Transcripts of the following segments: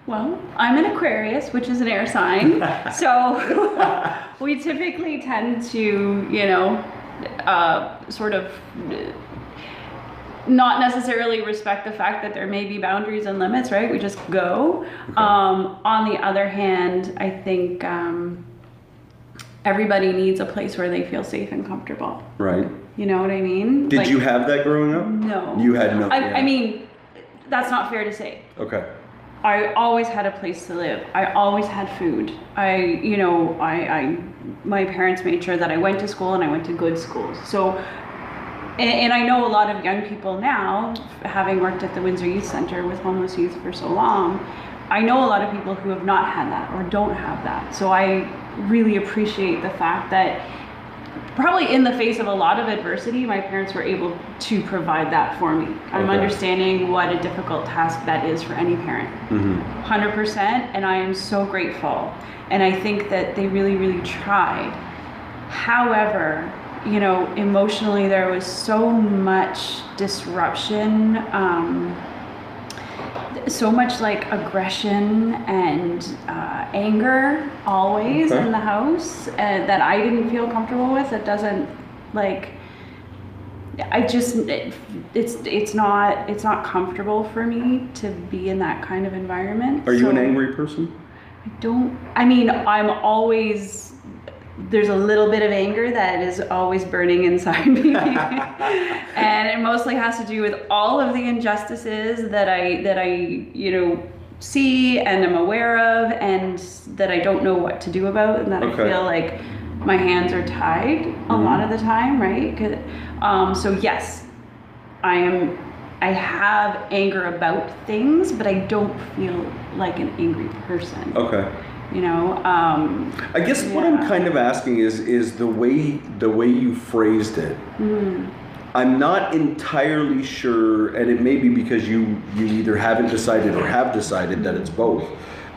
Well, I'm an Aquarius, which is an air sign. So we typically tend to, sort of not necessarily respect the fact that there may be boundaries and limits, right? We just go. Okay. On the other hand, I think everybody needs a place where they feel safe and comfortable. Right. You know what I mean? Did you have that growing up? No. You had no. I mean, that's not fair to say. Okay. I always had a place to live. I always had food. My parents made sure that I went to school and I went to good schools. So, and I know a lot of young people now, having worked at the Windsor Youth Center with homeless youth for so long, I know a lot of people who have not had that or don't have that. So I really appreciate the fact that probably in the face of a lot of adversity, my parents were able to provide that for me. I'm understanding what a difficult task that is for any parent. 100%, and I am so grateful. And I think that they really, really tried. However, emotionally there was so much disruption, so much like aggression and anger always in the house that I didn't feel comfortable with. It doesn't it's not comfortable for me to be in that kind of environment. Are you an angry person? I'm always, there's a little bit of anger that is always burning inside me. And it mostly has to do with all of the injustices that I see and am aware of, and that I don't know what to do about, and that I feel like my hands are tied a lot of the time, right? So yes, I have anger about things, but I don't feel like an angry person. Okay. I guess what I'm kind of asking is the way you phrased it. I'm not entirely sure, and it may be because you either haven't decided or have decided that it's both.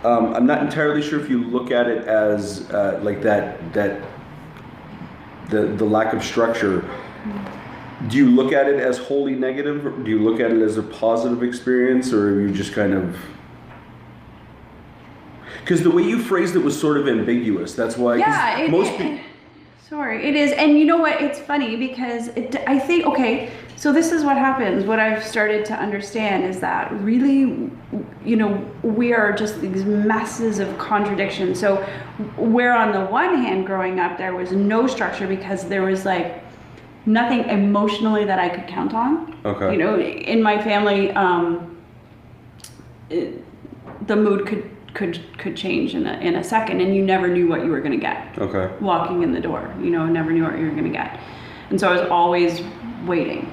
I'm not entirely sure if you look at it as like that the lack of structure. Do you look at it as wholly negative, or do you look at it as a positive experience, or are you just kind of... Because the way you phrased it was sort of ambiguous. That's why. Yeah, sorry, it is. And you know what? It's funny because I think, so this is what happens. What I've started to understand is that really, we are just these masses of contradictions. So where on the one hand, growing up, there was no structure because there was nothing emotionally that I could count on. Okay. In my family, the mood could change in a second, and you never knew what you were going to get. Okay. Walking in the door, never knew what you were going to get, and so I was always waiting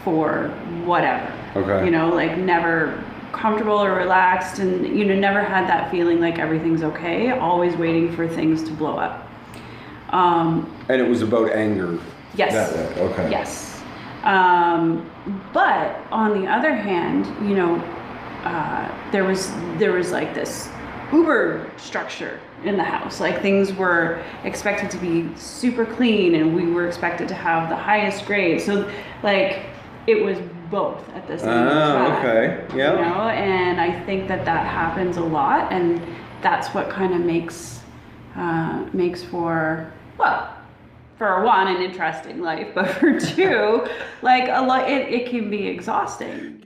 for whatever. Okay. Never comfortable or relaxed, and never had that feeling like everything's okay. Always waiting for things to blow up. And it was about anger. Yes. That way. Okay. Yes. But on the other hand, there was like this uber structure in the house. Like things were expected to be super clean, and we were expected to have the highest grade. So it was both at the same time. Okay. Yeah. And I think that happens a lot, and that's what kind of makes for, well, for one, an interesting life, but for two, it can be exhausting.